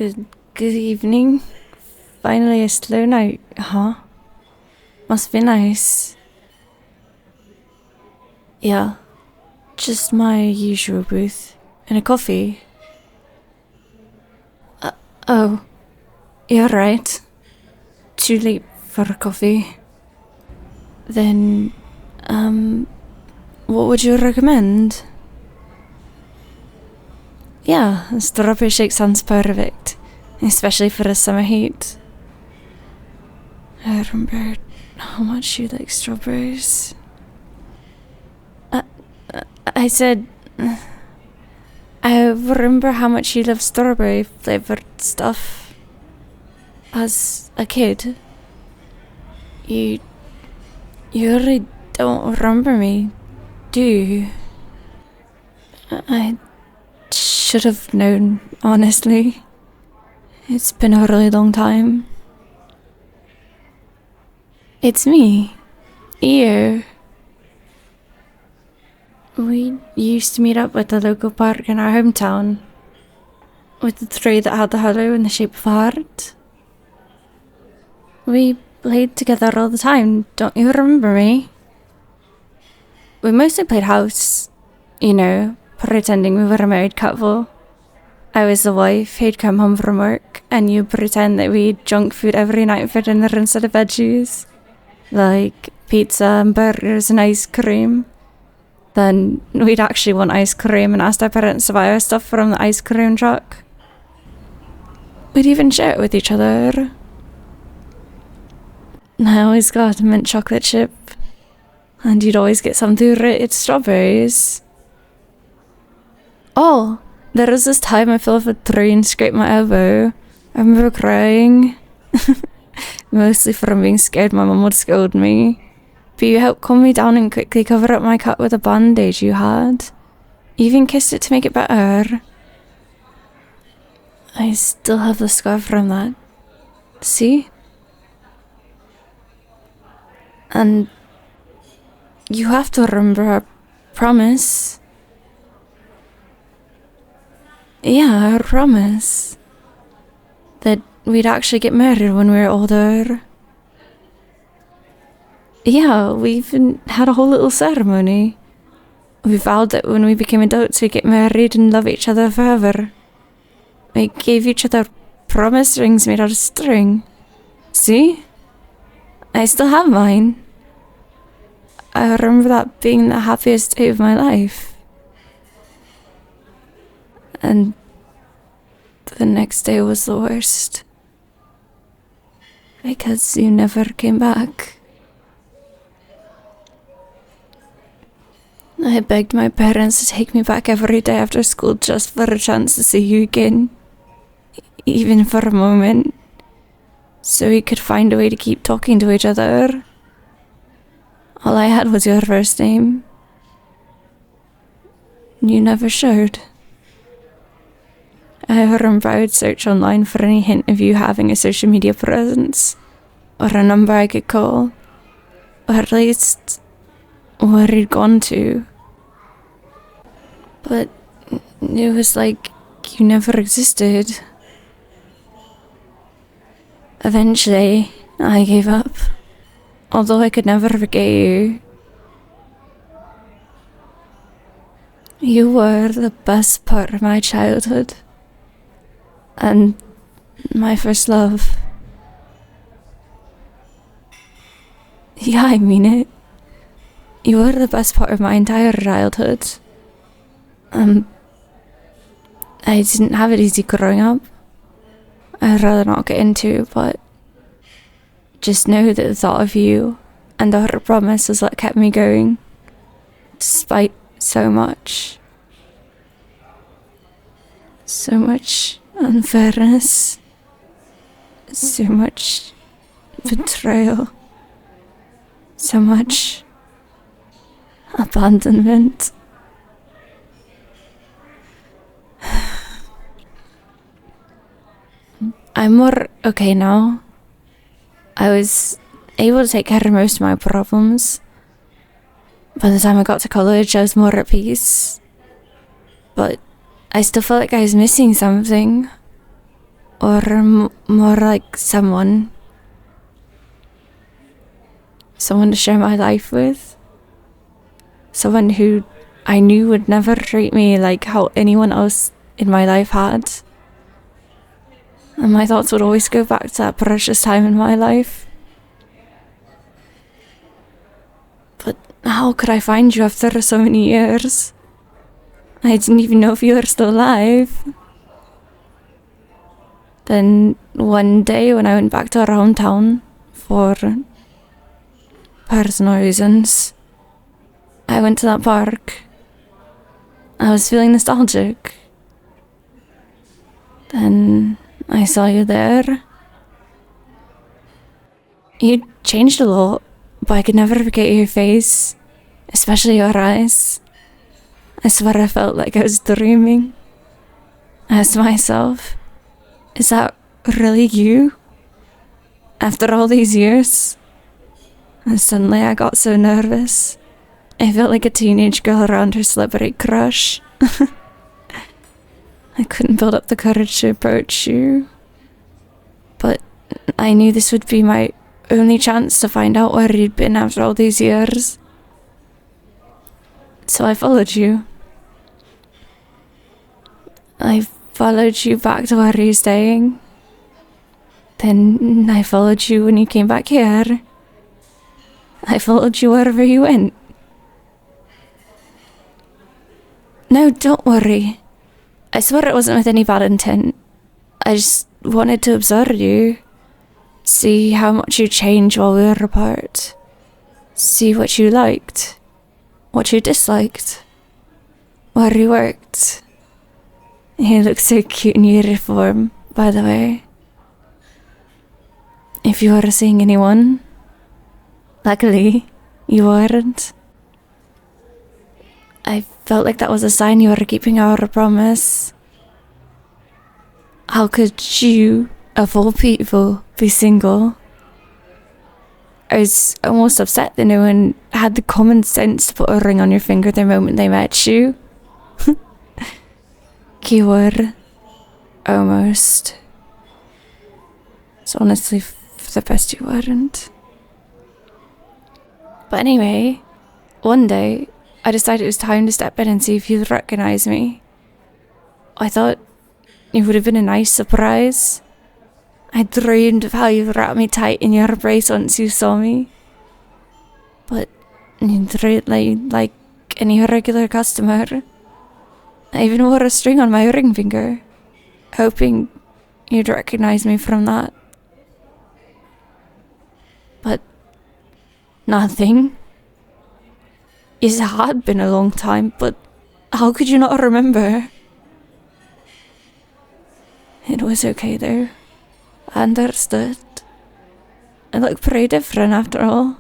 Good evening. Finally a slow night, huh? Must be nice. Yeah, just my usual booth. And a coffee. Oh, you're right. Too late for a coffee. Then, what would you recommend? Yeah, a strawberry shake sounds perfect. Especially for the summer heat. I remember how much you like strawberries. I said... I remember how much you love strawberry flavored stuff. As a kid. You really don't remember me, do you? I should have known, honestly. It's been a really long time. It's me. You. We used to meet up at the local park in our hometown. With the tree that had the hollow in the shape of a heart. We played together all the time, don't you remember me? We mostly played house. You know, pretending we were a married couple. I was the wife who'd come home from work, and you pretend that we eat junk food every night for dinner instead of veggies. Like pizza and burgers and ice cream. Then we'd actually want ice cream and asked our parents to buy our stuff from the ice cream truck. We'd even share it with each other. I always got a mint chocolate chip. And you'd always get some rated strawberries. Oh, there was this time I fell off a tree and scraped my elbow. I remember crying. Mostly from being scared my mum would scold me. But you helped calm me down and quickly cover up my cut with a bandage you had. You even kissed it to make it better. I still have the scar from that. See? And you have to remember our promise. Yeah, our promise. That we'd actually get married when we were older. Yeah, we even had a whole little ceremony. We vowed that when we became adults we'd get married and love each other forever. We gave each other promise rings made out of string. See? I still have mine. I remember that being the happiest day of my life. And the next day was the worst. Because you never came back. I begged my parents to take me back every day after school just for a chance to see you again. Even for a moment. So we could find a way to keep talking to each other. All I had was your first name. You never showed. I remember I would search online for any hint of you having a social media presence. Or a number I could call. Or at least where you'd gone to. But it was like you never existed. Eventually, I gave up. Although I could never forget you. You were the best part of my childhood. And my first love. Yeah, I mean it. You were the best part of my entire childhood. I didn't have it easy growing up. I'd rather not get into, but just know that the thought of you and our promise is what kept me going, despite so much unfairness, so much betrayal, so much abandonment. I'm more okay now. I was able to take care of most of my problems. By the time I got to college, I was more at peace. But I still felt like I was missing something. Or more like someone to share my life with. Someone who I knew would never treat me like how anyone else in my life had. And my thoughts would always go back to that precious time in my life. But how could I find you after so many years? I didn't even know if you were still alive. Then one day when I went back to our hometown for personal reasons, I went to that park. I was feeling nostalgic. Then I saw you there. You changed a lot, but I could never forget your face, especially your eyes. I swear I felt like I was dreaming. I asked myself, is that really you? After all these years? And suddenly I got so nervous. I felt like a teenage girl around her celebrity crush. I couldn't build up the courage to approach you. But I knew this would be my only chance to find out where you'd been after all these years. So I followed you. I followed you back to where you're staying. Then I followed you when you came back here. I followed you wherever you went. No, don't worry. I swear it wasn't with any bad intent. I just wanted to observe you. See how much you changed while we were apart. See what you liked. What you disliked. Where you worked. You look so cute in your uniform, by the way. If you were seeing anyone, luckily, you weren't. I felt like that was a sign you were keeping our promise. How could you, of all people, be single? I was almost upset that no one had the common sense to put a ring on your finger the moment they met you. You were. Almost. It's honestly for the best you weren't. But anyway, one day, I decided it was time to step in and see if you'd recognize me. I thought it would have been a nice surprise. I dreamed of how you wrapped me tight in your embrace once you saw me. But you treated like any regular customer. I even wore a string on my ring finger, hoping you'd recognize me from that. But nothing. It had been a long time, but how could you not remember? It was okay though. I understood. I looked pretty different after all.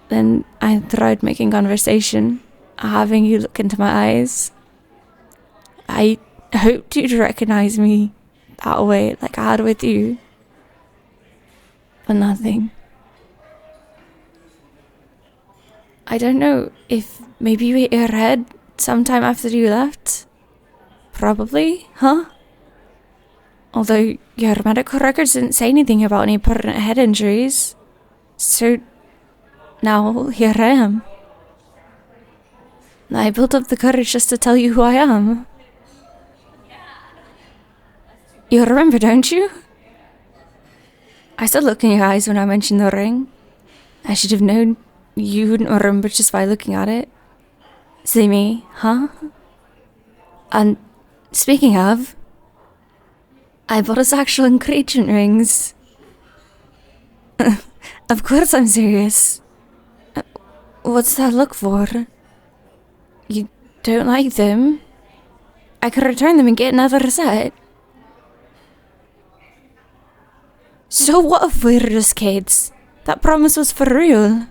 Then I tried making conversation, having you look into my eyes. I hoped you'd recognize me that way, like I had with you. But nothing. I don't know if maybe you hit your head sometime after you left. Probably, huh? Although your medical records didn't say anything about any permanent head injuries. So now here I am. I built up the courage just to tell you who I am. You remember, don't you? I saw the look in your eyes when I mentioned the ring. I should have known you wouldn't remember just by looking at it. See me, huh? And speaking of, I bought us actual engagement rings. Of course I'm serious. What's that look for? You don't like them? I could return them and get another set. So what if we're just kids? That promise was for real.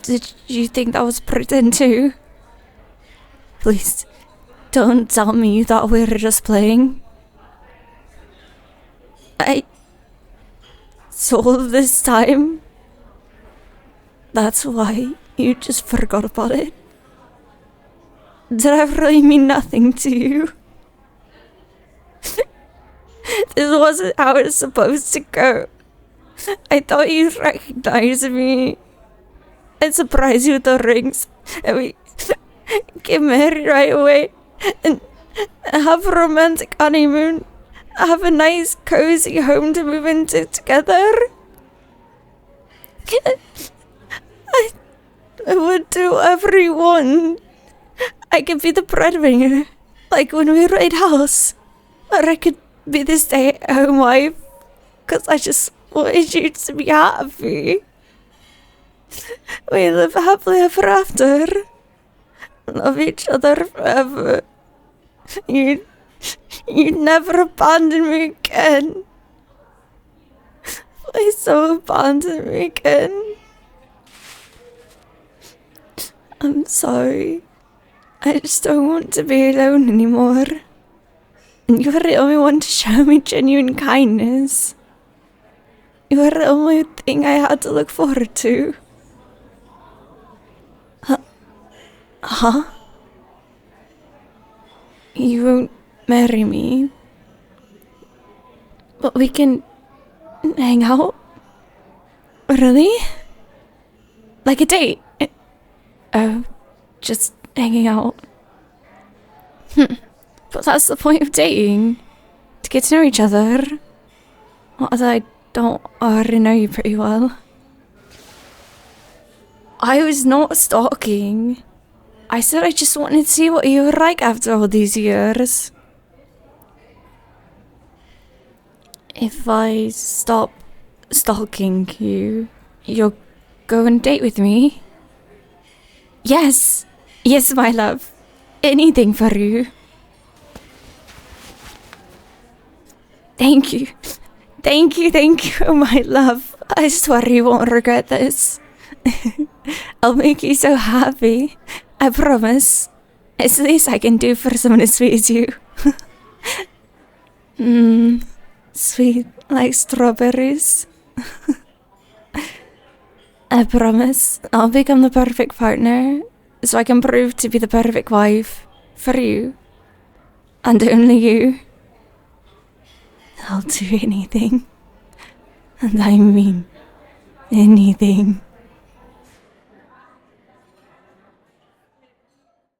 Did you think that was pretend too? Please, don't tell me you thought we were just playing. So all of this time, that's why you just forgot about it? Did I really mean nothing to you? This wasn't how it was supposed to go. I thought you'd recognize me. I'd surprise you with the rings, and we get married right away, and have a romantic honeymoon, have a nice cozy home to move into together. I would do whatever you want. I could be the breadwinner, like when we raid house, or I could be the stay-at-home wife, cause I just wanted you to be happy. We live happily ever after. Love each other forever. You'd never abandon me again. Please don't abandon me again. I'm sorry. I just don't want to be alone anymore. And you were the only one to show me genuine kindness. You were the only thing I had to look forward to. Huh? You won't marry me, but we can hang out? Really? Like a date? Oh, just hanging out. But that's the point of dating. To get to know each other. Although I don't already know you pretty well. I was not stalking. I said I just wanted to see what you were like after all these years. If I stop stalking you, you'll go on a date with me? Yes! Yes, my love. Anything for you. Thank you. Thank you, my love. I swear you won't regret this. I'll make you so happy. I promise. It's the least I can do for someone as sweet as you. Sweet like strawberries. I promise I'll become the perfect partner so I can prove to be the perfect wife for you. And only you. I'll do anything. And I mean anything.